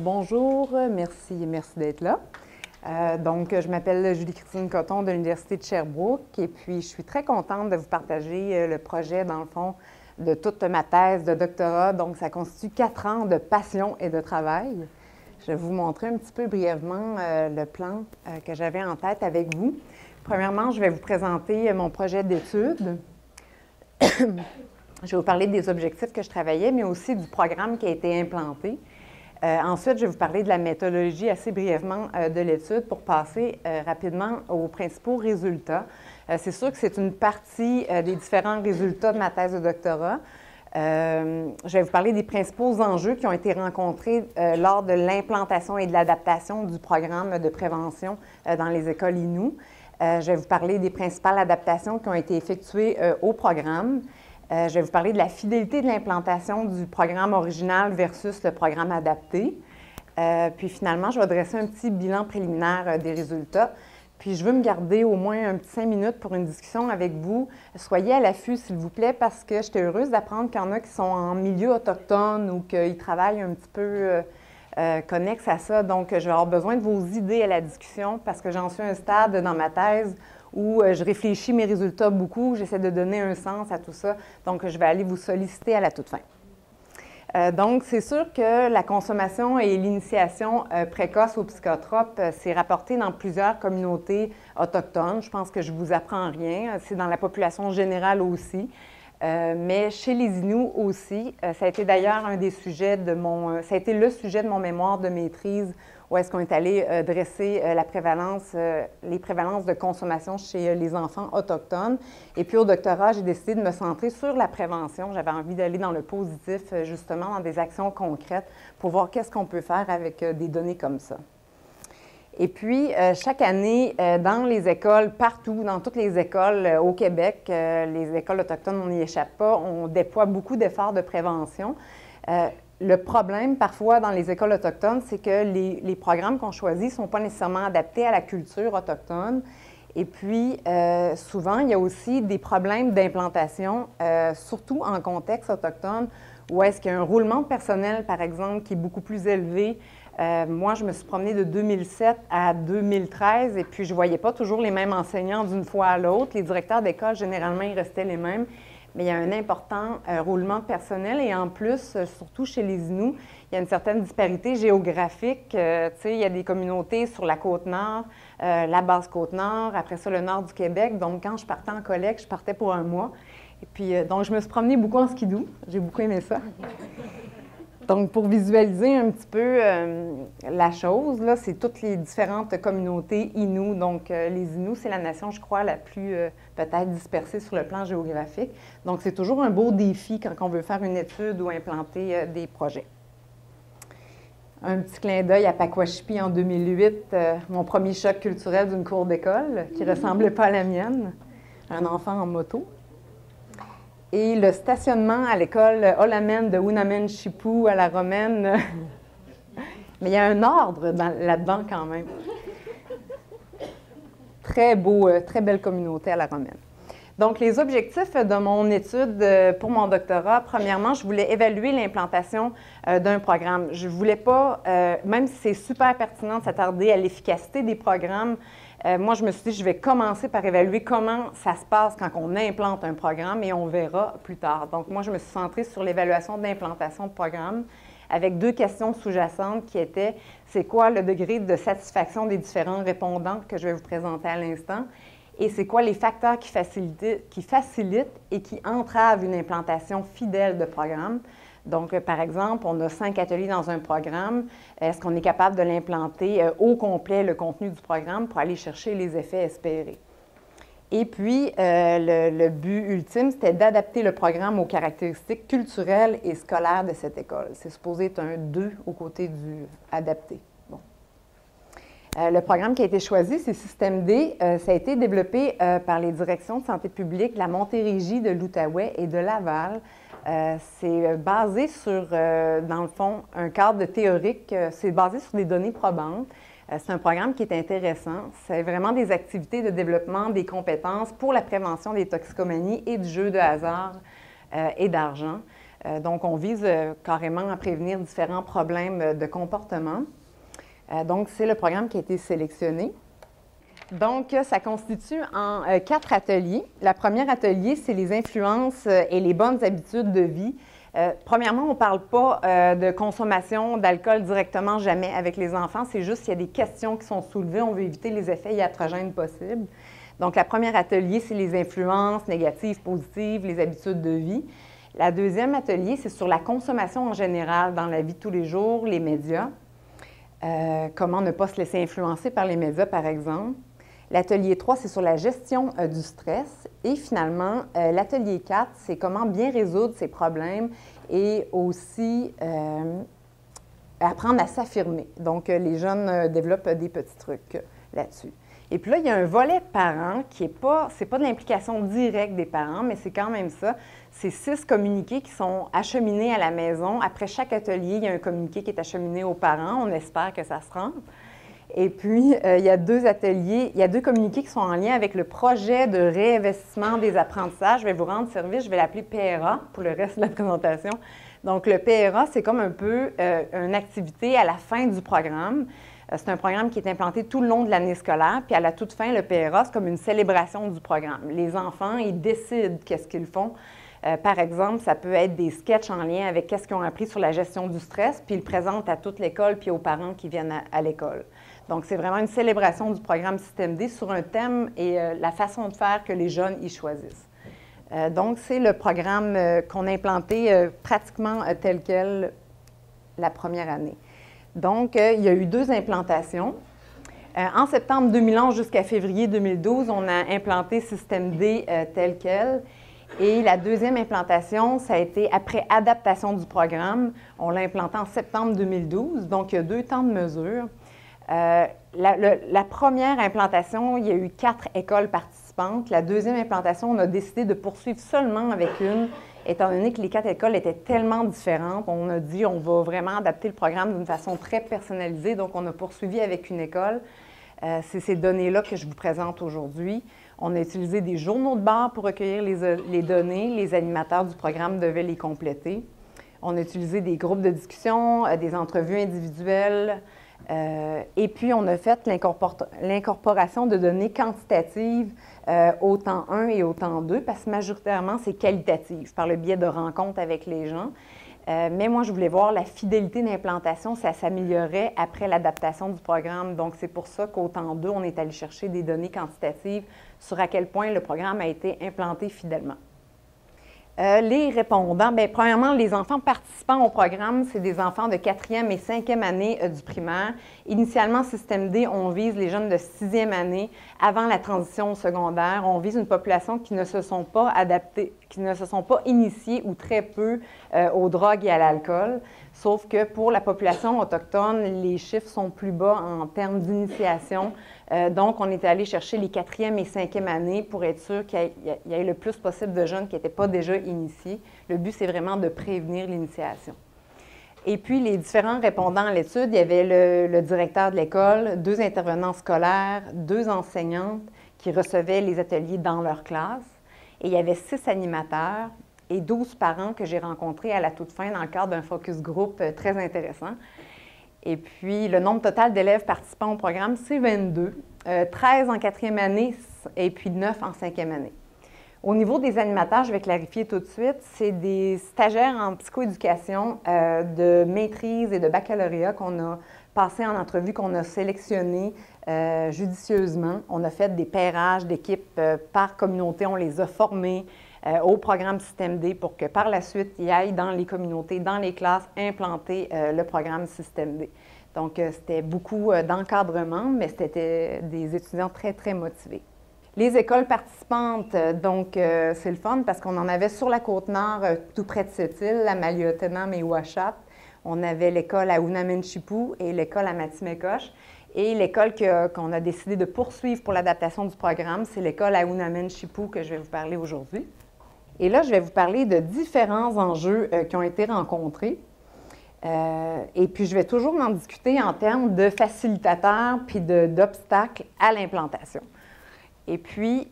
Bonjour, merci d'être là. Je m'appelle Julie-Christine Coton de l'Université de Sherbrooke et puis je suis très contente de vous partager le projet, dans le fond, de toute ma thèse de doctorat. Donc, ça constitue 4 ans de passion et de travail. Je vais vous montrer un petit peu brièvement le plan que j'avais en tête avec vous. Premièrement, je vais vous présenter mon projet d'étude. Je vais vous parler des objectifs que je travaillais, mais aussi du programme qui a été implanté. Ensuite, je vais vous parler de la méthodologie assez brièvement de l'étude pour passer rapidement aux principaux résultats. C'est sûr que c'est une partie des différents résultats de ma thèse de doctorat. Je vais vous parler des principaux enjeux qui ont été rencontrés lors de l'implantation et de l'adaptation du programme de prévention dans les écoles Innu. Je vais vous parler des principales adaptations qui ont été effectuées au programme. Je vais vous parler de la fidélité de l'implantation du programme original versus le programme adapté. Puis finalement, je vais dresser un petit bilan préliminaire des résultats. Puis je veux me garder au moins un petit 5 minutes pour une discussion avec vous. Soyez à l'affût, s'il vous plaît, parce que j'étais heureuse d'apprendre qu'il y en a qui sont en milieu autochtone ou qu'ils travaillent un petit peu connexes à ça. Donc, je vais avoir besoin de vos idées à la discussion parce que j'en suis à un stade dans ma thèse où je réfléchis mes résultats beaucoup, j'essaie de donner un sens à tout ça. Donc, je vais aller vous solliciter à la toute fin. Donc, c'est sûr que la consommation et l'initiation précoce aux psychotropes, c'est rapporté dans plusieurs communautés autochtones. Je pense que je ne vous apprends rien. C'est dans la population générale aussi. Mais chez les Inuits aussi, ça a été d'ailleurs un des sujets de ça a été le sujet de mon mémoire de maîtrise où est-ce qu'on est allé dresser les prévalences de consommation chez les enfants autochtones. Et puis au doctorat, j'ai décidé de me centrer sur la prévention. J'avais envie d'aller dans le positif, justement, dans des actions concrètes pour voir qu'est-ce qu'on peut faire avec des données comme ça. Et puis, chaque année, dans les écoles, partout, dans toutes les écoles au Québec, les écoles autochtones, on n'y échappe pas, on déploie beaucoup d'efforts de prévention. Le problème, parfois, dans les écoles autochtones, c'est que les programmes qu'on choisit ne sont pas nécessairement adaptés à la culture autochtone. Et puis, souvent, il y a aussi des problèmes d'implantation, surtout en contexte autochtone, où est-ce qu'il y a un roulement de personnel, par exemple, qui est beaucoup plus élevé. Moi, je me suis promenée de 2007 à 2013 et puis je ne voyais pas toujours les mêmes enseignants d'une fois à l'autre. Les directeurs d'école, généralement, ils restaient les mêmes. Mais il y a un important roulement de personnel et en plus, surtout chez les Inuits, il y a une certaine disparité géographique. Il y a des communautés sur la Côte-Nord, la Basse-Côte-Nord, après ça, le nord du Québec. Donc, quand je partais en collecte, je partais pour un mois. Et puis, donc, je me suis promenée beaucoup en skidoo. J'ai beaucoup aimé ça. Donc, pour visualiser un petit peu la chose, là, c'est toutes les différentes communautés Inuits. Donc, les Inuits, c'est la nation, je crois, la plus peut-être dispersée sur le plan géographique. Donc, c'est toujours un beau défi quand on veut faire une étude ou implanter des projets. Un petit clin d'œil à Pakwashipi en 2008, mon premier choc culturel d'une cour d'école qui ne ressemblait pas à la mienne, un enfant en moto. Et le stationnement à l'école Olamen de Winamen-Chipou à la Romaine. Mais il y a un ordre là-dedans quand même. Très beau, très belle communauté à la Romaine. Donc, les objectifs de mon étude pour mon doctorat, premièrement, je voulais évaluer l'implantation d'un programme. Je ne voulais pas, même si c'est super pertinent de s'attarder à l'efficacité des programmes, moi, je me suis dit, je vais commencer par évaluer comment ça se passe quand on implante un programme et on verra plus tard. Donc, moi, je me suis centrée sur l'évaluation d'implantation de programme avec 2 questions sous-jacentes qui étaient, c'est quoi le degré de satisfaction des différents répondants que je vais vous présenter à l'instant et c'est quoi les facteurs qui facilitent et qui entravent une implantation fidèle de programme. Donc, par exemple, on a 5 ateliers dans un programme. Est-ce qu'on est capable de l'implanter au complet, le contenu du programme, pour aller chercher les effets espérés? Et puis, le but ultime, c'était d'adapter le programme aux caractéristiques culturelles et scolaires de cette école. C'est supposé être un 2 aux côtés du adapté. Bon. Le programme qui a été choisi, c'est Système D. Ça a été développé par les directions de santé publique de la Montérégie, de l'Outaouais et de Laval. C'est basé sur, dans le fond, un cadre théorique. C'est basé sur des données probantes. C'est un programme qui est intéressant. C'est vraiment des activités de développement des compétences pour la prévention des toxicomanies et du jeu de hasard et d'argent. Donc, on vise carrément à prévenir différents problèmes de comportement. Donc, c'est le programme qui a été sélectionné. Donc, ça constitue en 4 ateliers. Le premier atelier, c'est les influences et les bonnes habitudes de vie. Premièrement, on ne parle pas de consommation d'alcool directement, jamais avec les enfants. C'est juste qu'il y a des questions qui sont soulevées. On veut éviter les effets iatrogènes possibles. Donc, le premier atelier, c'est les influences négatives, positives, les habitudes de vie. Le deuxième atelier, c'est sur la consommation en général dans la vie de tous les jours, les médias. Comment ne pas se laisser influencer par les médias, par exemple. L'atelier 3, c'est sur la gestion du stress. Et finalement, l'atelier 4, c'est comment bien résoudre ces problèmes et aussi apprendre à s'affirmer. Donc, les jeunes développent des petits trucs là-dessus. Et puis là, il y a un volet parent qui n'est pas, c'est pas de l'implication directe des parents, mais c'est quand même ça. C'est 6 communiqués qui sont acheminés à la maison. Après chaque atelier, il y a un communiqué qui est acheminé aux parents. On espère que ça se rend. Et puis, il y a 2 ateliers, il y a 2 communiqués qui sont en lien avec le projet de réinvestissement des apprentissages. Je vais vous rendre service, je vais l'appeler PRA pour le reste de la présentation. Donc, le PRA, c'est comme un peu une activité à la fin du programme. C'est un programme qui est implanté tout le long de l'année scolaire, puis à la toute fin, le PRA, c'est comme une célébration du programme. Les enfants, ils décident qu'est-ce qu'ils font. Par exemple, ça peut être des sketchs en lien avec qu'est-ce qu'ils ont appris sur la gestion du stress, puis ils le présentent à toute l'école puis aux parents qui viennent à l'école. Donc, c'est vraiment une célébration du programme Système D sur un thème et la façon de faire que les jeunes y choisissent. Donc, c'est le programme qu'on a implanté pratiquement tel quel la première année. Donc, il y a eu 2 implantations. En septembre 2011 jusqu'à février 2012, on a implanté Système D tel quel. Et la deuxième implantation, ça a été après adaptation du programme. On l'a implanté en septembre 2012, donc il y a 2 temps de mesure. La première implantation, il y a eu 4 écoles participantes. La deuxième implantation, on a décidé de poursuivre seulement avec une, étant donné que les 4 écoles étaient tellement différentes. On a dit on va vraiment adapter le programme d'une façon très personnalisée, donc on a poursuivi avec une école. C'est ces données-là que je vous présente aujourd'hui. On a utilisé des journaux de bord pour recueillir les données. Les animateurs du programme devaient les compléter. On a utilisé des groupes de discussion, des entrevues individuelles. Et puis, on a fait l'incorporation de données quantitatives au temps 1 et au temps 2, parce que majoritairement, c'est qualitatif, par le biais de rencontres avec les gens. Mais moi, je voulais voir la fidélité d'implantation, ça s'améliorait après l'adaptation du programme. Donc, c'est pour ça qu'au temps 2, on est allé chercher des données quantitatives sur à quel point le programme a été implanté fidèlement. Les répondants, bien, premièrement, les enfants participants au programme, c'est des enfants de 4e et 5e année du primaire. Initialement, Système D, on vise les jeunes de 6e année avant la transition au secondaire. On vise une population qui ne se sont pas adaptés, qui ne se sont pas initiés ou très peu aux drogues et à l'alcool. Sauf que pour la population autochtone, les chiffres sont plus bas en termes d'initiation. Donc, on est allé chercher les 4e et 5e années pour être sûr qu'il y ait le plus possible de jeunes qui n'étaient pas déjà initiés. Le but, c'est vraiment de prévenir l'initiation. Et puis, les différents répondants à l'étude, il y avait le directeur de l'école, 2 intervenants scolaires, 2 enseignantes qui recevaient les ateliers dans leur classe. Et il y avait 6 animateurs et 12 parents que j'ai rencontrés à la toute fin dans le cadre d'un focus group très intéressant. Et puis, le nombre total d'élèves participant au programme, c'est 22, 13 en 4e année et puis 9 en 5e année. Au niveau des animateurs, je vais clarifier tout de suite, c'est des stagiaires en psychoéducation de maîtrise et de baccalauréat qu'on a passé en entrevue, qu'on a sélectionné judicieusement. On a fait des pairages d'équipes par communauté, on les a formés au programme Système D pour que par la suite, ils aillent dans les communautés, dans les classes, implanter le programme Système D. Donc, c'était beaucoup d'encadrement, mais c'était des étudiants très, très motivés. Les écoles participantes, donc, c'est le fun parce qu'on en avait sur la Côte-Nord, tout près de cette île, à Maliotenam et Ouachat. On avait l'école à Ounamanchipou et l'école à Matimecoche. Et l'école qu'on a décidé de poursuivre pour l'adaptation du programme, c'est l'école à Ounamanchipou que je vais vous parler aujourd'hui. Et là, je vais vous parler de différents enjeux qui ont été rencontrés. Et puis, je vais toujours en discuter en termes de facilitateurs puis d'obstacles à l'implantation. Et puis,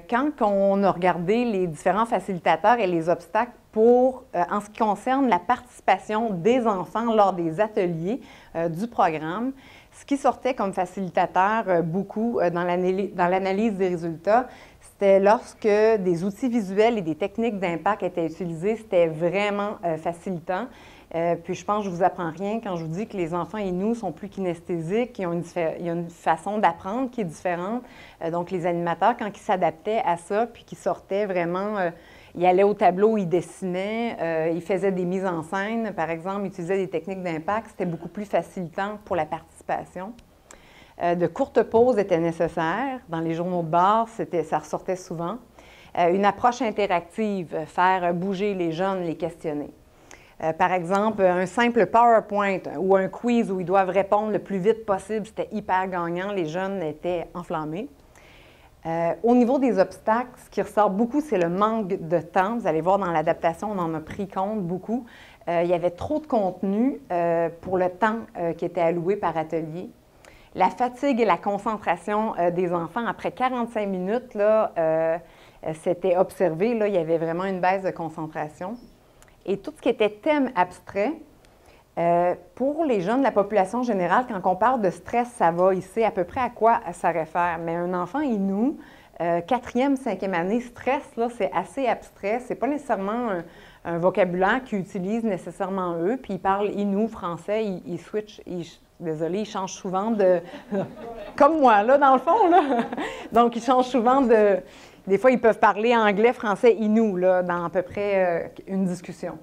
quand on a regardé les différents facilitateurs et les obstacles en ce qui concerne la participation des enfants lors des ateliers du programme, ce qui sortait comme facilitateur beaucoup dans l'analyse des résultats, c'était lorsque des outils visuels et des techniques d'impact étaient utilisés, c'était vraiment facilitant. Puis je pense que je ne vous apprends rien quand je vous dis que les enfants et nous sont plus kinesthésiques, il y a une façon d'apprendre qui est différente. Donc les animateurs, quand ils s'adaptaient à ça, puis qu'ils sortaient vraiment, ils allaient au tableau, ils dessinaient, ils faisaient des mises en scène, par exemple, ils utilisaient des techniques d'impact, c'était beaucoup plus facilitant pour la participation. De courtes pauses étaient nécessaires. Dans les journaux de bord, ça ressortait souvent. Une approche interactive, faire bouger les jeunes, les questionner. Par exemple, un simple PowerPoint ou un quiz où ils doivent répondre le plus vite possible, c'était hyper gagnant, les jeunes étaient enflammés. Au niveau des obstacles, ce qui ressort beaucoup, c'est le manque de temps. Vous allez voir, dans l'adaptation, on en a pris compte beaucoup. Il y avait trop de contenu pour le temps qui était alloué par atelier. La fatigue et la concentration des enfants, après 45 minutes, c'était observé, là, il y avait vraiment une baisse de concentration. Et tout ce qui était thème abstrait, pour les jeunes de la population générale, quand on parle de stress, ça va, il sait à peu près à quoi ça réfère. Mais un enfant inou, 4e, 5e année, stress, là, c'est assez abstrait. C'est pas nécessairement un vocabulaire qu'ils utilisent nécessairement eux. Puis ils parlent inou, français, ils switchent, désolé, ils changent souvent de... Comme moi, là, dans le fond, là. Donc, ils changent souvent de... Des fois, ils peuvent parler anglais, français, inou, là, dans à peu près une discussion.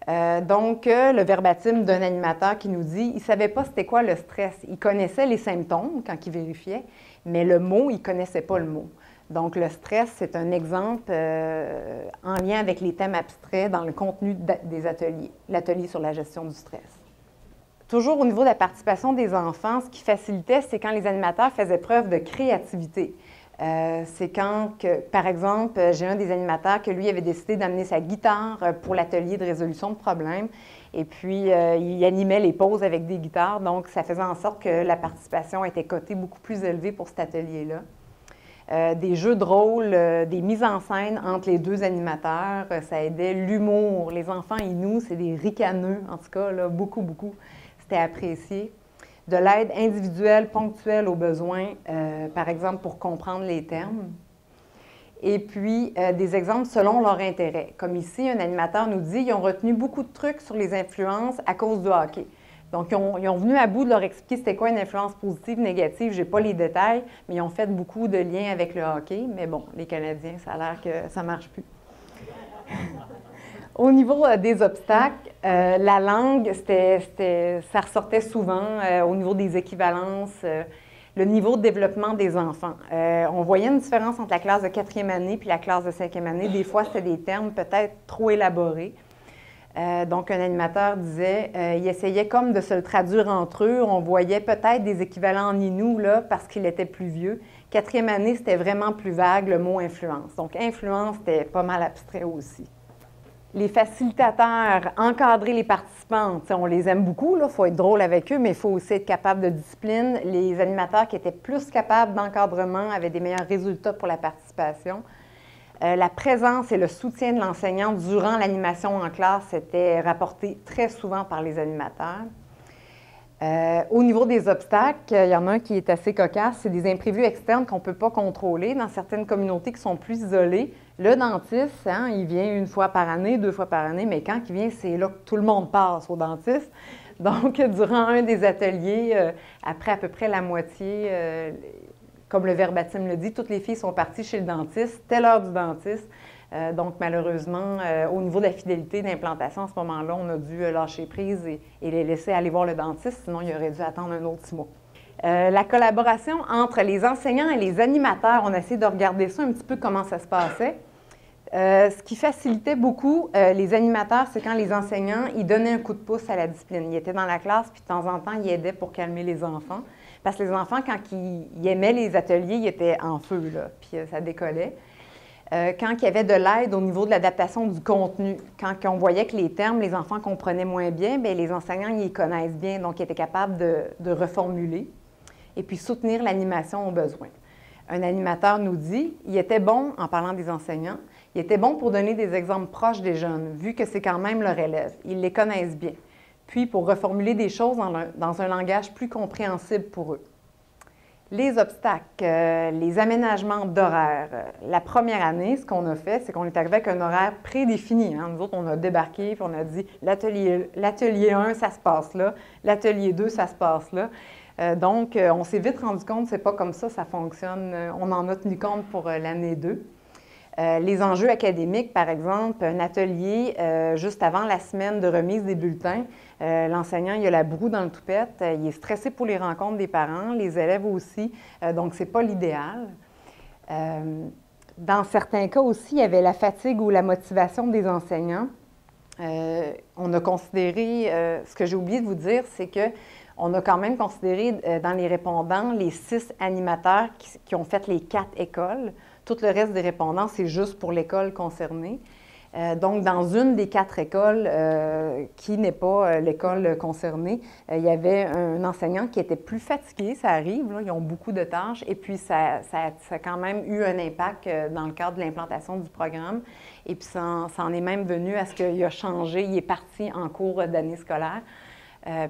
Donc, le verbatim d'un animateur qui nous dit, il ne savait pas c'était quoi le stress. Il connaissait les symptômes quand il vérifiait, mais le mot, il ne connaissait pas le mot. Donc, le stress, c'est un exemple en lien avec les thèmes abstraits dans le contenu des ateliers, l'atelier sur la gestion du stress. Toujours au niveau de la participation des enfants, ce qui facilitait, c'est quand les animateurs faisaient preuve de créativité. C'est quand, par exemple, j'ai un des animateurs que lui avait décidé d'amener sa guitare pour l'atelier de résolution de problèmes. Et puis, il animait les pauses avec des guitares. Donc, ça faisait en sorte que la participation était cotée beaucoup plus élevée pour cet atelier-là. Des jeux de rôle, des mises en scène entre les deux animateurs, ça aidait l'humour. Les enfants et nous, c'est des ricaneux, en tout cas, là, beaucoup, beaucoup. C'était apprécié. De l'aide individuelle, ponctuelle aux besoins, par exemple pour comprendre les termes. Et puis, des exemples selon leur intérêt. Comme ici, un animateur nous dit, ils ont retenu beaucoup de trucs sur les influences à cause du hockey. Donc, ils ont venu à bout de leur expliquer c'était quoi une influence positive, négative. Je n'ai pas les détails, mais ils ont fait beaucoup de liens avec le hockey. Mais bon, les Canadiens, ça a l'air que ça ne marche plus. Au niveau des obstacles, la langue, ça ressortait souvent au niveau des équivalences, le niveau de développement des enfants. On voyait une différence entre la classe de 4e année puis la classe de 5e année. Des fois, c'était des termes peut-être trop élaborés. Donc, un animateur disait, il essayait comme de se le traduire entre eux. On voyait peut-être des équivalents en inou, là, parce qu'il était plus vieux. 4e année, c'était vraiment plus vague, le mot influence. Donc, influence, c'était pas mal abstrait aussi. Les facilitateurs, encadrer les participants, on les aime beaucoup, il faut être drôle avec eux, mais il faut aussi être capable de discipline. Les animateurs qui étaient plus capables d'encadrement avaient des meilleurs résultats pour la participation. La présence et le soutien de l'enseignant durant l'animation en classe était rapporté très souvent par les animateurs. Au niveau des obstacles, il y en a un qui est assez cocasse, c'est des imprévus externes qu'on ne peut pas contrôler dans certaines communautés qui sont plus isolées. Le dentiste, il vient 1 fois par année, 2 fois par année, mais quand il vient, c'est là que tout le monde passe au dentiste. Donc, durant un des ateliers, après à peu près la moitié, comme le verbatim le dit, toutes les filles sont parties chez le dentiste, c'était l'heure du dentiste. Donc, malheureusement, au niveau de la fidélité d'implantation, à ce moment-là, on a dû lâcher prise et les laisser aller voir le dentiste, sinon il aurait dû attendre un autre 6 mois. La collaboration entre les enseignants et les animateurs, on a essayé de regarder ça un petit peu comment ça se passait. Ce qui facilitait beaucoup les animateurs, c'est quand les enseignants, ils donnaient un coup de pouce à la discipline. Ils étaient dans la classe, puis de temps en temps, ils aidaient pour calmer les enfants. Parce que les enfants, quand ils aimaient les ateliers, ils étaient en feu, là, puis ça décollait. Quand il y avait de l'aide au niveau de l'adaptation du contenu, quand on voyait que les termes, les enfants comprenaient moins bien, bien les enseignants, ils les connaissent bien, donc ils étaient capables de reformuler et puis soutenir l'animation aux besoins. Un animateur nous dit « Il était bon, en parlant des enseignants, il était bon pour donner des exemples proches des jeunes, vu que c'est quand même leur élève. Ils les connaissent bien. Puis pour reformuler des choses dans un langage plus compréhensible pour eux. » Les obstacles, les aménagements d'horaire. La première année, ce qu'on a fait, c'est qu'on est arrivé avec un horaire prédéfini. Hein. Nous autres, on a débarqué puis on a dit l'atelier 1, ça se passe là. L'atelier 2, ça se passe là. Donc, on s'est vite rendu compte que ce n'est pas comme ça fonctionne. On en a tenu compte pour l'année 2. Les enjeux académiques, par exemple, un atelier juste avant la semaine de remise des bulletins. L'enseignant, il a la broue dans le toupette, il est stressé pour les rencontres des parents, les élèves aussi, donc ce n'est pas l'idéal. Dans certains cas aussi, il y avait la fatigue ou la motivation des enseignants. On a considéré, ce que j'ai oublié de vous dire, c'est qu'on a quand même considéré dans les répondants les 6 animateurs qui ont fait les 4 écoles. Tout le reste des répondants, c'est juste pour l'école concernée. Donc, dans une des 4 écoles qui n'est pas l'école concernée, il y avait un enseignant qui était plus fatigué, ça arrive, là, ils ont beaucoup de tâches, et puis ça a quand même eu un impact dans le cadre de l'implantation du programme. Et puis, ça en est même venu à ce qu'il a changé, il est parti en cours d'année scolaire.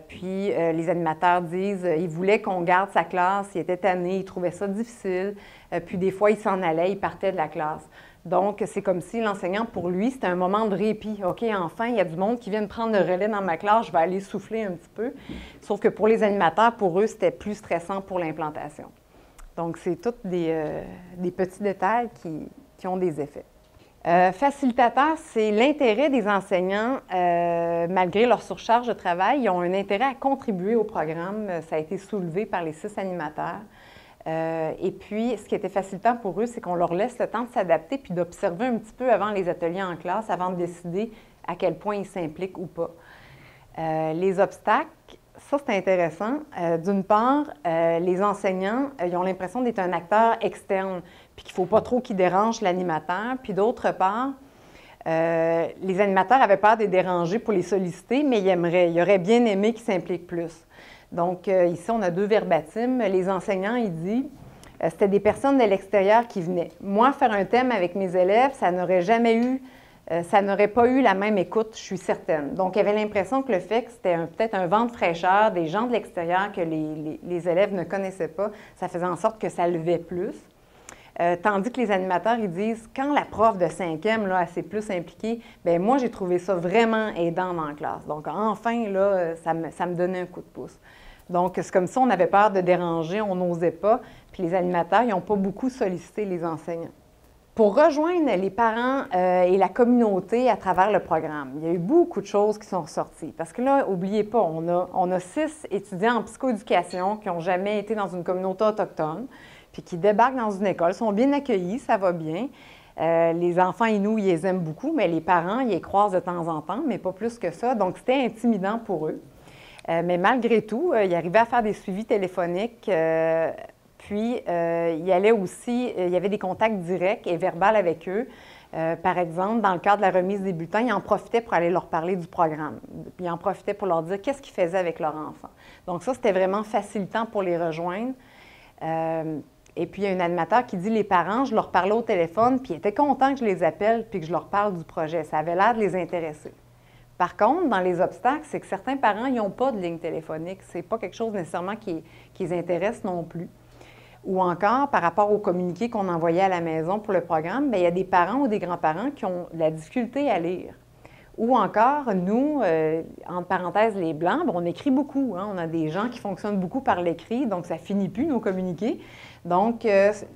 Puis les animateurs disent ils voulaient qu'on garde sa classe, il était tanné, il trouvait ça difficile. Puis des fois, il s'en allait, il partait de la classe. Donc, c'est comme si l'enseignant, pour lui, c'était un moment de répit. OK, enfin, il y a du monde qui vient de prendre le relais dans ma classe, je vais aller souffler un petit peu. Sauf que pour les animateurs, pour eux, c'était plus stressant pour l'implantation. Donc, c'est tous des petits détails qui ont des effets. Facilitateur, c'est l'intérêt des enseignants, malgré leur surcharge de travail, ils ont un intérêt à contribuer au programme. Ça a été soulevé par les 6 animateurs. Et puis, ce qui était facilitant pour eux, c'est qu'on leur laisse le temps de s'adapter puis d'observer un petit peu avant les ateliers en classe, avant de décider à quel point ils s'impliquent ou pas. Les obstacles, ça c'est intéressant. D'une part, les enseignants, ils ont l'impression d'être un acteur externe, puis qu'il ne faut pas trop qu'ils dérangent l'animateur. Puis d'autre part, les animateurs avaient peur de les déranger pour les solliciter, mais ils auraient bien aimé qu'ils s'impliquent plus. Donc, ici, on a 2 verbatims. Les enseignants, ils disent, c'était des personnes de l'extérieur qui venaient. Moi, faire un thème avec mes élèves, ça n'aurait pas eu la même écoute, je suis certaine. Donc, il y avait l'impression que le fait que c'était peut-être un vent de fraîcheur, des gens de l'extérieur que les élèves ne connaissaient pas, ça faisait en sorte que ça levait plus. Tandis que les animateurs, ils disent, quand la prof de 5e, là, elle s'est plus impliquée, bien moi, j'ai trouvé ça vraiment aidant dans la classe. Donc, enfin, là, ça me donnait un coup de pouce. Donc, c'est comme ça, on avait peur de déranger, on n'osait pas. Puis les animateurs, ils n'ont pas beaucoup sollicité les enseignants. Pour rejoindre les parents et la communauté à travers le programme, il y a eu beaucoup de choses qui sont ressorties. Parce que là, n'oubliez pas, on a 6 étudiants en psychoéducation qui n'ont jamais été dans une communauté autochtone, puis qui débarquent dans une école, sont bien accueillis, ça va bien. Les enfants Inuits, ils les aiment beaucoup, mais les parents, ils les croisent de temps en temps, mais pas plus que ça. Donc, c'était intimidant pour eux. Mais malgré tout, ils arrivaient à faire des suivis téléphoniques. Puis, il y avait des contacts directs et verbaux avec eux. Par exemple, dans le cadre de la remise des bulletins, ils en profitaient pour aller leur parler du programme. Ils en profitaient pour leur dire qu'est-ce qu'ils faisaient avec leurs enfants. Donc ça, c'était vraiment facilitant pour les rejoindre. Et puis, il y a un animateur qui dit, les parents, je leur parlais au téléphone, puis ils étaient contents que je les appelle puis que je leur parle du projet. Ça avait l'air de les intéresser. Par contre, dans les obstacles, c'est que certains parents, ils n'ont pas de ligne téléphonique. Ce n'est pas quelque chose nécessairement qui les intéresse non plus. Ou encore, par rapport aux communiqués qu'on envoyait à la maison pour le programme, bien, il y a des parents ou des grands-parents qui ont de la difficulté à lire. Ou encore, nous, entre parenthèses, les Blancs, bien, on écrit beaucoup. Hein? On a des gens qui fonctionnent beaucoup par l'écrit, donc ça ne finit plus, nos communiqués. Donc,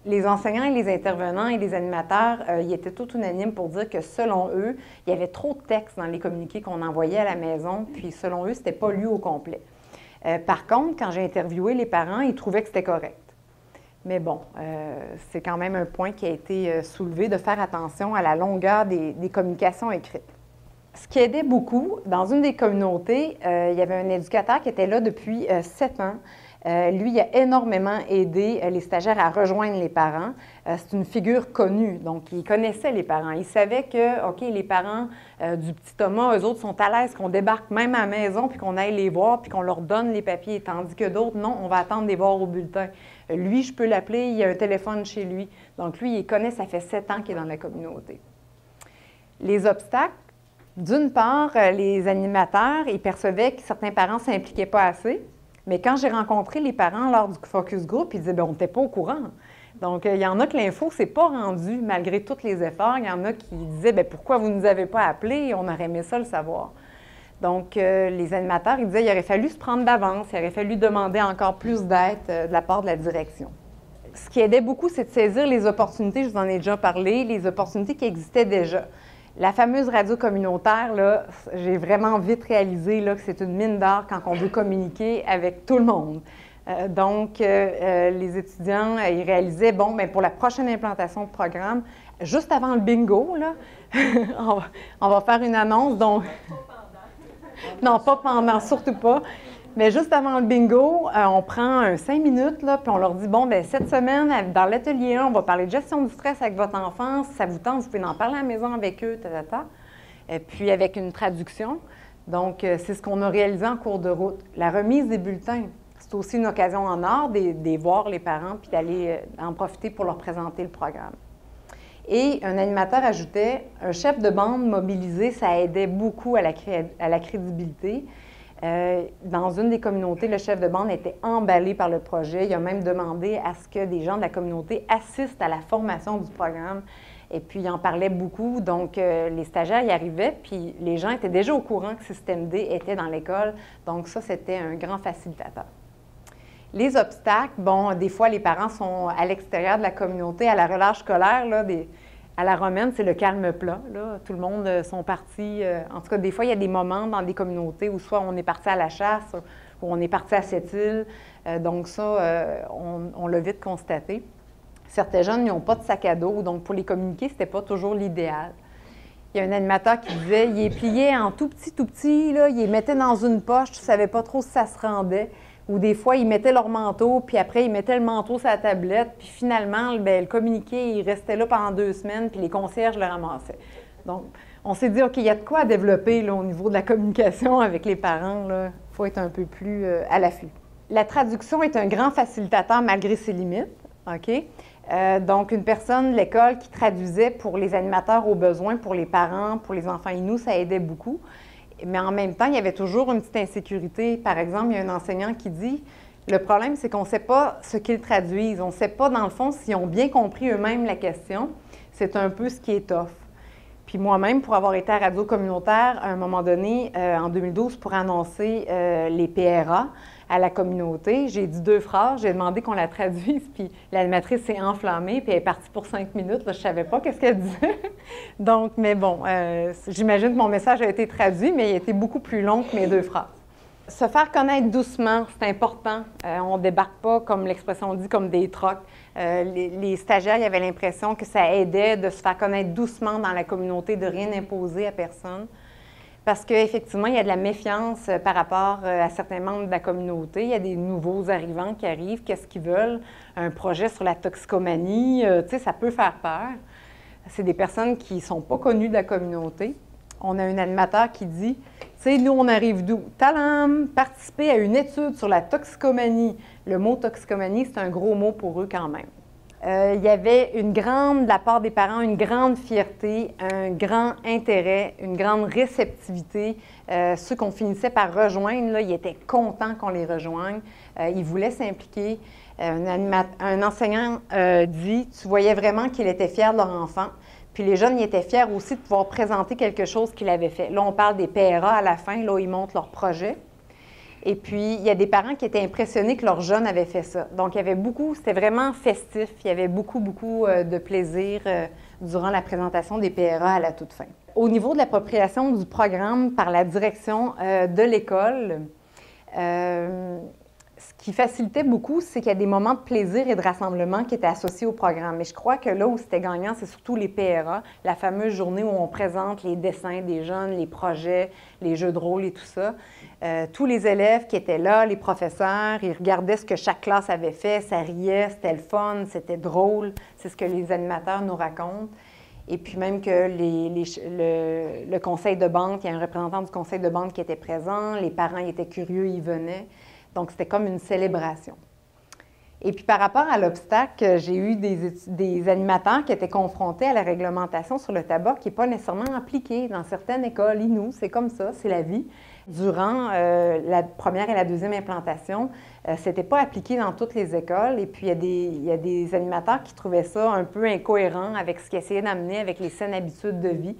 les enseignants et les intervenants et les animateurs, ils étaient tous unanimes pour dire que, selon eux, il y avait trop de textes dans les communiqués qu'on envoyait à la maison, puis selon eux, ce n'était pas lu au complet. Par contre, quand j'ai interviewé les parents, ils trouvaient que c'était correct. Mais bon, c'est quand même un point qui a été soulevé, de faire attention à la longueur des communications écrites. Ce qui aidait beaucoup, dans une des communautés, il y avait un éducateur qui était là depuis 7 ans. Lui, il a énormément aidé les stagiaires à rejoindre les parents. C'est une figure connue, donc il connaissait les parents. Il savait que, OK, les parents du petit Thomas, eux autres sont à l'aise qu'on débarque même à la maison, puis qu'on aille les voir, puis qu'on leur donne les papiers, tandis que d'autres, non, on va attendre de les voir au bulletin. Lui, je peux l'appeler, il y a un téléphone chez lui. Donc lui, il connaît, ça fait 7 ans qu'il est dans la communauté. Les obstacles, d'une part, les animateurs, ils percevaient que certains parents ne s'impliquaient pas assez. Mais quand j'ai rencontré les parents lors du focus group, ils disaient bien, on n'était pas au courant. Donc, il y en a que l'info ne s'est pas rendue malgré tous les efforts. Il y en a qui disaient bien, pourquoi vous ne nous avez pas appelés? On aurait aimé ça le savoir. Donc, les animateurs, ils disaient qu'il aurait fallu se prendre d'avance, il aurait fallu demander encore plus d'aide de la part de la direction. Ce qui aidait beaucoup, c'est de saisir les opportunités, je vous en ai déjà parlé, les opportunités qui existaient déjà. La fameuse radio communautaire, là, j'ai vraiment vite réalisé là, que c'est une mine d'or quand on veut communiquer avec tout le monde. Donc, les étudiants, ils réalisaient, bon, bien, pour la prochaine implantation de programme, juste avant le bingo, là, on va faire une annonce. Donc, non, pas pendant, surtout pas. Mais juste avant le bingo, on prend 5 minutes, là, puis on leur dit, bon, bien, cette semaine, dans l'atelier 1, on va parler de gestion du stress avec votre enfant. Si ça vous tente, vous pouvez en parler à la maison avec eux, Et puis, avec une traduction. Donc, c'est ce qu'on a réalisé en cours de route. La remise des bulletins, c'est aussi une occasion en or de voir les parents puis d'aller en profiter pour leur présenter le programme. Et un animateur ajoutait, un chef de bande mobilisé, ça aidait beaucoup à la crédibilité. Dans une des communautés, le chef de bande était emballé par le projet. Il a même demandé à ce que des gens de la communauté assistent à la formation du programme. Et puis, il en parlait beaucoup. Donc, les stagiaires y arrivaient, puis les gens étaient déjà au courant que Système D était dans l'école. Donc, ça, c'était un grand facilitateur. Les obstacles, bon, des fois, les parents sont à l'extérieur de la communauté. À la relâche scolaire, là, à la romaine, c'est le calme plat. Là. Tout le monde sont partis. En tout cas, des fois, il y a des moments dans des communautés où soit on est parti à la chasse ou on est parti à cette île. Donc ça, on l'a vite constaté. Certains jeunes n'ont pas de sac à dos, donc pour les communiquer, ce n'était pas toujours l'idéal. Il y a un animateur qui disait, il est plié en tout petit, là, il les mettait dans une poche, tu ne savais pas trop si ça se rendait. Ou des fois, ils mettaient leur manteau, puis après, ils mettaient le manteau sur la tablette, puis finalement, bien, le communiqué, il restait là pendant 2 semaines, puis les concierges le ramassaient. Donc, on s'est dit, OK, il y a de quoi à développer là, au niveau de la communication avec les parents. Il faut être un peu plus à l'affût. La traduction est un grand facilitateur malgré ses limites. OK? Donc, une personne de l'école qui traduisait pour les animateurs aux besoins, pour les parents, pour les enfants Innu, ça aidait beaucoup. Mais en même temps, il y avait toujours une petite insécurité. Par exemple, il y a un enseignant qui dit « Le problème, c'est qu'on ne sait pas ce qu'ils traduisent. On ne sait pas, dans le fond, s'ils ont bien compris eux-mêmes la question. C'est un peu ce qui est tough. » Puis moi-même, pour avoir été à Radio Communautaire, à un moment donné, en 2012, pour annoncer les PRA à la communauté, j'ai dit 2 phrases, j'ai demandé qu'on la traduise, puis l'animatrice s'est enflammée, puis elle est partie pour 5 minutes. Là, je ne savais pas qu'est-ce qu'elle disait. Donc, mais bon, j'imagine que mon message a été traduit, mais il a été beaucoup plus long que mes 2 phrases. Se faire connaître doucement, c'est important. On ne débarque pas, comme l'expression dit, comme des trocs. Les stagiaires, ils avaient l'impression que ça aidait de se faire connaître doucement dans la communauté, de rien imposer à personne. Parce qu'effectivement, il y a de la méfiance par rapport à certains membres de la communauté. Il y a des nouveaux arrivants qui arrivent. Qu'est-ce qu'ils veulent? Un projet sur la toxicomanie, tu sais, ça peut faire peur. C'est des personnes qui ne sont pas connues de la communauté. On a un animateur qui dit, tu sais, nous, on arrive d'où? Talam! Participer à une étude sur la toxicomanie. Le mot toxicomanie, c'est un gros mot pour eux quand même. Il y avait de la part des parents, une grande fierté, un grand intérêt, une grande réceptivité. Ceux qu'on finissait par rejoindre, là, ils étaient contents qu'on les rejoigne. Ils voulaient s'impliquer. Un enseignant dit, tu voyais vraiment qu'il était fier de leur enfant. Puis les jeunes, ils étaient fiers aussi de pouvoir présenter quelque chose qu'ils avaient fait. Là, on parle des PRA à la fin, là où ils montrent leur projet. Et puis, il y a des parents qui étaient impressionnés que leurs jeunes avaient fait ça. Donc, il y avait beaucoup, c'était vraiment festif. Il y avait beaucoup de plaisir durant la présentation des PRA à la toute fin. Au niveau de l'appropriation du programme par la direction de l'école, ce qui facilitait beaucoup, c'est qu'il y a des moments de plaisir et de rassemblement qui étaient associés au programme. Mais je crois que là où c'était gagnant, c'est surtout les PRA, la fameuse journée où on présente les dessins des jeunes, les projets, les jeux de rôle et tout ça. Tous les élèves qui étaient là, les professeurs, ils regardaient ce que chaque classe avait fait, ça riait, c'était le fun, c'était drôle, c'est ce que les animateurs nous racontent. Et puis même que le conseil de bande, il y a un représentant du conseil de bande qui était présent, les parents étaient curieux, ils venaient. Donc, c'était comme une célébration. Et puis, par rapport à l'obstacle, j'ai eu des animateurs qui étaient confrontés à la réglementation sur le tabac qui n'est pas nécessairement appliquée dans certaines écoles. C'est comme ça, c'est la vie. Durant la première et la deuxième implantation, ce n'était pas appliqué dans toutes les écoles. Et puis, il y a des animateurs qui trouvaient ça un peu incohérent avec ce qu'ils essayaient d'amener avec les saines habitudes de vie.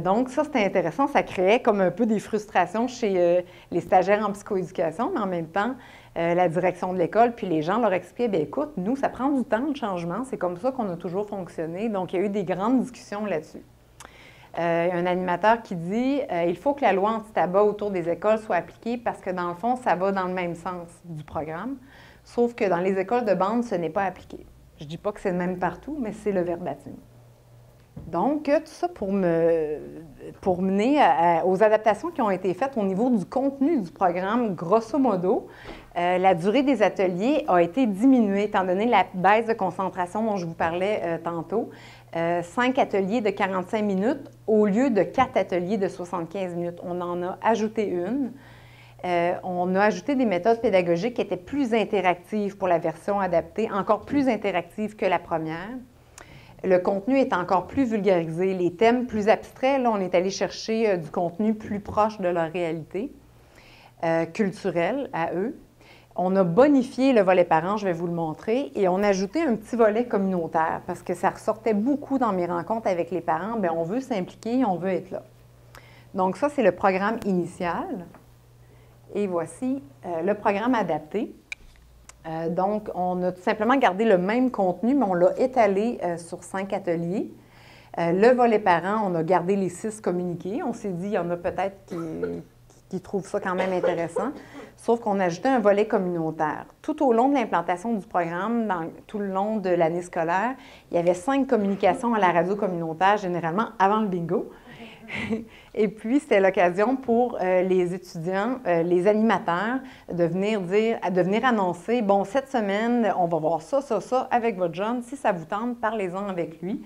Donc, ça, c'était intéressant. Ça créait comme un peu des frustrations chez les stagiaires en psychoéducation, mais en même temps, la direction de l'école, puis les gens leur expliquaient, bien écoute, nous, ça prend du temps, le changement, c'est comme ça qu'on a toujours fonctionné. Donc, il y a eu des grandes discussions là-dessus. Un animateur qui dit il faut que la loi anti-tabac autour des écoles soit appliquée parce que, dans le fond, ça va dans le même sens du programme, sauf que dans les écoles de bande, ce n'est pas appliqué. Je ne dis pas que c'est le même partout, mais c'est le verbatim. Donc, tout ça pour mener aux adaptations qui ont été faites au niveau du contenu du programme, grosso modo. La durée des ateliers a été diminuée étant donné la baisse de concentration dont je vous parlais tantôt. 5 ateliers de 45 minutes au lieu de 4 ateliers de 75 minutes. On en a ajouté une. On a ajouté des méthodes pédagogiques qui étaient plus interactives pour la version adaptée, encore plus interactives que la première. Le contenu est encore plus vulgarisé. Les thèmes plus abstraits, là, on est allé chercher du contenu plus proche de leur réalité culturelle à eux. On a bonifié le volet parent, je vais vous le montrer, et on a ajouté un petit volet communautaire parce que ça ressortait beaucoup dans mes rencontres avec les parents. Bien, on veut s'impliquer, on veut être là. Donc ça, c'est le programme initial. Et voici le programme adapté. Donc, on a tout simplement gardé le même contenu, mais on l'a étalé sur 5 ateliers. Le volet parent, on a gardé les 6 communiqués. On s'est dit, il y en a peut-être qui trouvent ça quand même intéressant, sauf qu'on a ajouté un volet communautaire. Tout au long de l'implantation du programme, tout le long de l'année scolaire, il y avait 5 communications à la radio communautaire, généralement avant le bingo. Et puis, c'était l'occasion pour les étudiants, les animateurs, de venir annoncer, bon, cette semaine, on va voir ça, ça, ça avec votre jeune. Si ça vous tente, parlez-en avec lui.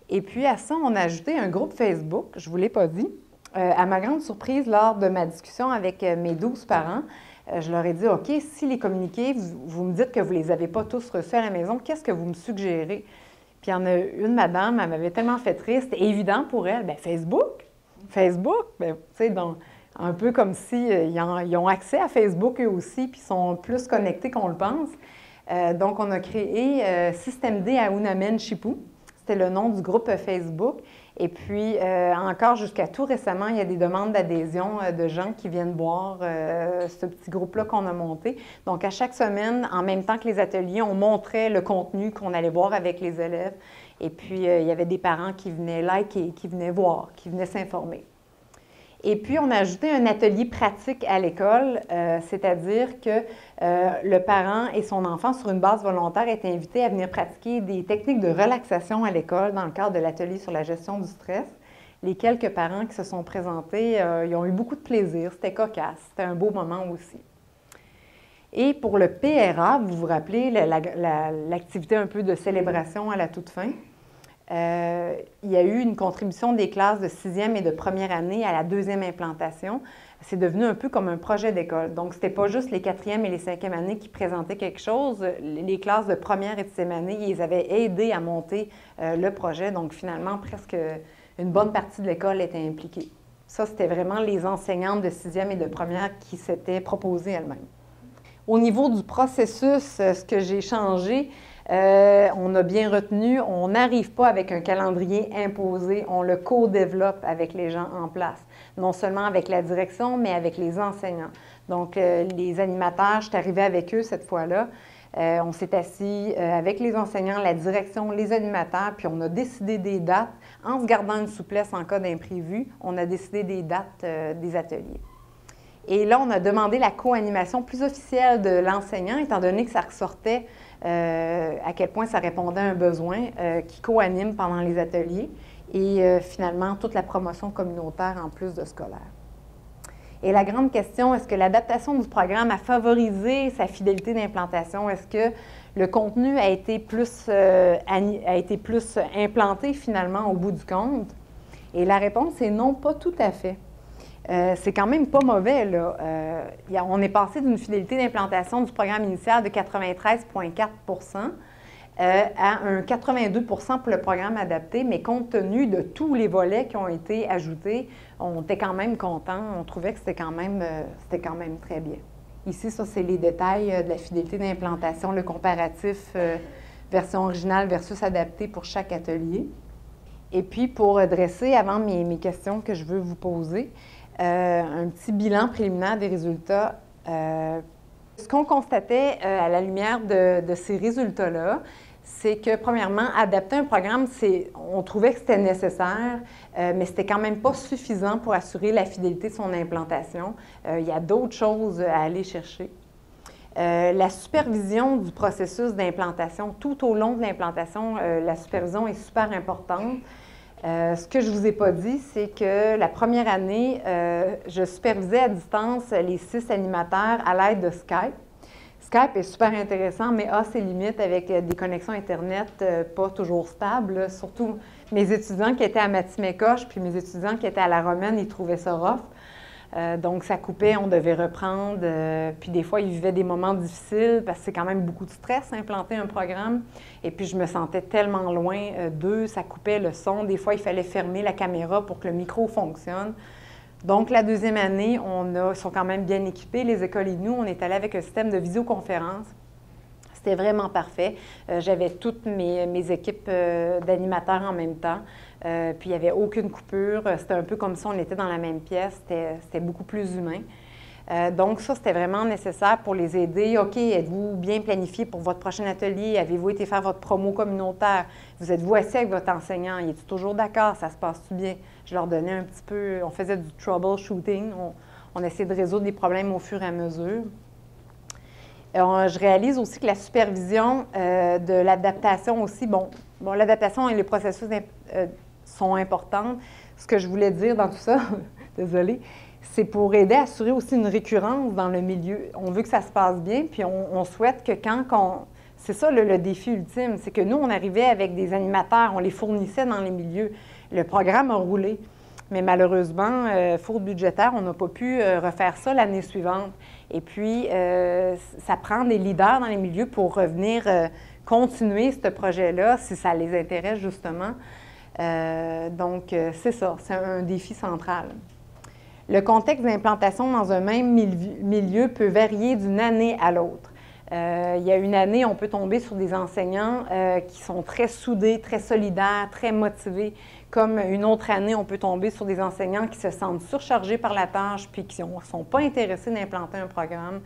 Et puis, à ça, on a ajouté un groupe Facebook, je ne vous l'ai pas dit. À ma grande surprise, lors de ma discussion avec mes 12 parents, je leur ai dit, OK, si les communiqués, vous me dites que vous ne les avez pas tous reçus à la maison, qu'est-ce que vous me suggérez? Puis il y en a une madame, elle m'avait tellement fait triste, c'était évident pour elle, bien Facebook, bien, tu sais, un peu comme si ils ont accès à Facebook eux aussi, puis ils sont plus connectés qu'on le pense. Donc, on a créé Système D à Unamen Chipou, c'était le nom du groupe Facebook. Et puis, encore jusqu'à tout récemment, il y a des demandes d'adhésion de gens qui viennent voir ce petit groupe-là qu'on a monté. Donc, à chaque semaine, en même temps que les ateliers, on montrait le contenu qu'on allait voir avec les élèves. Et puis, il y avait des parents qui venaient liker, qui venaient voir, qui venaient s'informer. Et puis, on a ajouté un atelier pratique à l'école, c'est-à-dire que le parent et son enfant, sur une base volontaire, étaient invités à venir pratiquer des techniques de relaxation à l'école dans le cadre de l'atelier sur la gestion du stress. Les quelques parents qui se sont présentés, ils ont eu beaucoup de plaisir, c'était cocasse, c'était un beau moment aussi. Et pour le PRA, vous vous rappelez l'activité un peu de célébration à la toute fin? Il y a eu une contribution des classes de 6e et de première année à la 2e implantation. C'est devenu un peu comme un projet d'école. Donc, ce n'était pas juste les 4e et les 5e années qui présentaient quelque chose. Les classes de première et de 6e année, ils avaient aidé à monter le projet. Donc, finalement, presque une bonne partie de l'école était impliquée. Ça, c'était vraiment les enseignantes de 6e et de première qui s'étaient proposées elles-mêmes. Au niveau du processus, ce que j'ai changé, on a bien retenu, on n'arrive pas avec un calendrier imposé, on le co-développe avec les gens en place. Non seulement avec la direction, mais avec les enseignants. Donc, les animateurs, je suis arrivée avec eux cette fois-là. On s'est assis avec les enseignants, la direction, les animateurs, puis on a décidé des dates. En se gardant une souplesse en cas d'imprévu, on a décidé des dates des ateliers. Et là, on a demandé la co-animation plus officielle de l'enseignant, étant donné que ça ressortait à quel point ça répondait à un besoin, qui co-anime pendant les ateliers et finalement toute la promotion communautaire en plus de scolaire. Et la grande question, est-ce que l'adaptation du programme a favorisé sa fidélité d'implantation? Est-ce que le contenu a été plus implanté finalement au bout du compte? Et la réponse est non, pas tout à fait. C'est quand même pas mauvais, là. On est passé d'une fidélité d'implantation du programme initial de 93,4 à un 82 pour le programme adapté, mais compte tenu de tous les volets qui ont été ajoutés, on était quand même content. On trouvait que c'était quand même très bien. Ici, ça, c'est les détails de la fidélité d'implantation, le comparatif version originale versus adapté pour chaque atelier. Et puis, pour dresser, avant mes questions que je veux vous poser, un petit bilan préliminaire des résultats. Ce qu'on constatait à la lumière de ces résultats-là, c'est que, premièrement, adapter un programme, on trouvait que c'était nécessaire, mais c'était quand même pas suffisant pour assurer la fidélité de son implantation. Il y a d'autres choses à aller chercher. La supervision du processus d'implantation, tout au long de l'implantation, la supervision est super importante. Ce que je ne vous ai pas dit, c'est que la première année, je supervisais à distance les 6 animateurs à l'aide de Skype. Skype est super intéressant, mais a ses limites avec des connexions Internet pas toujours stables. Surtout mes étudiants qui étaient à Mathieu-Mécoche, puis mes étudiants qui étaient à La Romaine, ils trouvaient ça rough. Donc, ça coupait, on devait reprendre. Puis des fois, ils vivaient des moments difficiles parce que c'est quand même beaucoup de stress, implanter un programme. Et puis, je me sentais tellement loin d'eux, ça coupait le son. Des fois, il fallait fermer la caméra pour que le micro fonctionne. Donc, la deuxième année, ils sont quand même bien équipés, les écoles et nous. On est allé avec un système de visioconférence. C'était vraiment parfait. J'avais toutes mes équipes d'animateurs en même temps. Puis, il n'y avait aucune coupure. C'était un peu comme si on était dans la même pièce. C'était beaucoup plus humain. Donc, ça, c'était vraiment nécessaire pour les aider. OK, êtes-vous bien planifié pour votre prochain atelier? Avez-vous été faire votre promo communautaire? Vous êtes-vous assis avec votre enseignant? Il est toujours d'accord? Ça se passe-tu bien? Je leur donnais un petit peu... On faisait du troubleshooting. On essayait de résoudre des problèmes au fur et à mesure. Je réalise aussi que la supervision de l'adaptation aussi, bon l'adaptation et les processus sont importantes. Ce que je voulais dire dans tout ça, désolée, c'est pour aider à assurer aussi une récurrence dans le milieu. On veut que ça se passe bien, puis on souhaite que c'est ça le défi ultime, c'est que nous, on arrivait avec des animateurs, on les fournissait dans les milieux. Le programme a roulé, mais malheureusement, faute budgétaire, on n'a pas pu refaire ça l'année suivante. Et puis, ça prend des leaders dans les milieux pour revenir continuer ce projet-là, si ça les intéresse justement. Donc, c'est ça, c'est un défi central. Le contexte d'implantation dans un même milieu peut varier d'une année à l'autre. Il y a une année, on peut tomber sur des enseignants qui sont très soudés, très solidaires, très motivés. Comme une autre année, on peut tomber sur des enseignants qui se sentent surchargés par la tâche puis qui ne sont pas intéressés d'implanter un programme.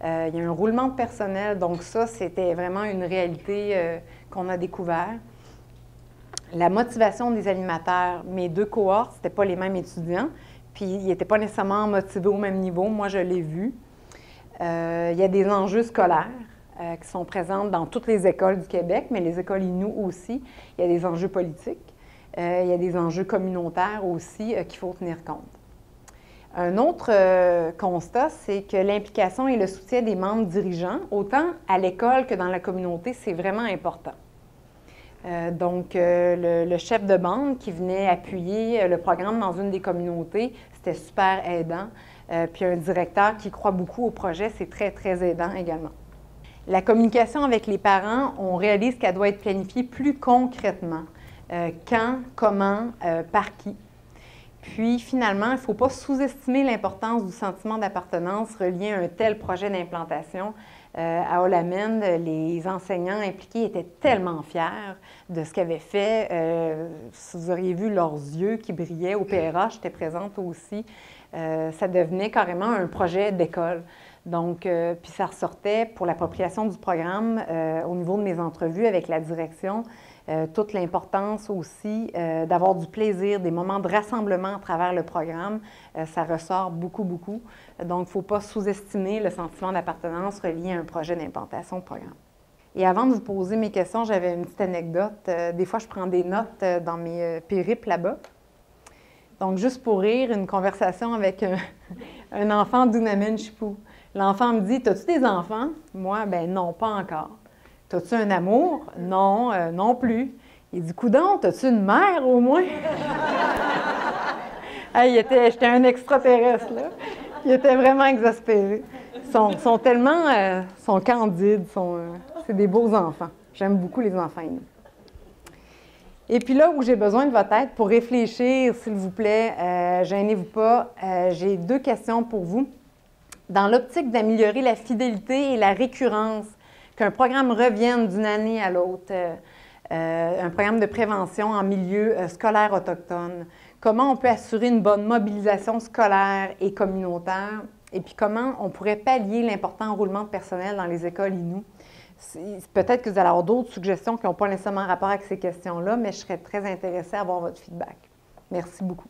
Il y a un roulement de personnel, donc ça, c'était vraiment une réalité qu'on a découvert. La motivation des animateurs, mes 2 cohortes, ce n'étaient pas les mêmes étudiants, puis ils n'étaient pas nécessairement motivés au même niveau. Moi, je l'ai vu. Il y a des enjeux scolaires qui sont présents dans toutes les écoles du Québec, mais les écoles Innu aussi. Il y a des enjeux politiques. Il y a des enjeux communautaires aussi qu'il faut tenir compte. Un autre constat, c'est que l'implication et le soutien des membres dirigeants, autant à l'école que dans la communauté, c'est vraiment important. Donc, le chef de bande qui venait appuyer le programme dans une des communautés, c'était super aidant. Puis un directeur qui croit beaucoup au projet, c'est très, très aidant également. La communication avec les parents, on réalise qu'elle doit être planifiée plus concrètement. Quand, comment, par qui. Puis, finalement, il ne faut pas sous-estimer l'importance du sentiment d'appartenance relié à un tel projet d'implantation. À Olamène, les enseignants impliqués étaient tellement fiers de ce qu'ils avaient fait. Si vous auriez vu leurs yeux qui brillaient au PRA, j'étais présente aussi. Ça devenait carrément un projet d'école. Donc, puis ça ressortait pour l'appropriation du programme au niveau de mes entrevues avec la direction. toute l'importance aussi d'avoir du plaisir, des moments de rassemblement à travers le programme. Ça ressort beaucoup, beaucoup. Donc, il ne faut pas sous-estimer le sentiment d'appartenance relié à un projet d'implantation de programme. Et avant de vous poser mes questions, j'avais une petite anecdote. Des fois, je prends des notes dans mes périples là-bas. Donc, juste pour rire, une conversation avec un enfant d'Unamen-Chipou. L'enfant me dit « T'as-tu des enfants? » Moi, « Ben non, pas encore. »« T'as-tu un amour? » Non, non plus. Il dit « Coudonc, t'as-tu une mère au moins? » Hey, j'étais un extraterrestre, là. Il était vraiment exaspéré. Ils sont tellement sont candides, c'est des beaux enfants. J'aime beaucoup les enfants aînés. Et puis là où j'ai besoin de votre aide pour réfléchir, s'il vous plaît, gênez-vous pas, j'ai 2 questions pour vous. Dans l'optique d'améliorer la fidélité et la récurrence, qu'un programme revienne d'une année à l'autre, un programme de prévention en milieu scolaire autochtone, comment on peut assurer une bonne mobilisation scolaire et communautaire, et puis comment on pourrait pallier l'important roulement de personnel dans les écoles Innu. Peut-être que vous allez avoir d'autres suggestions qui n'ont pas nécessairement rapport avec ces questions-là, mais je serais très intéressée à avoir votre feedback. Merci beaucoup.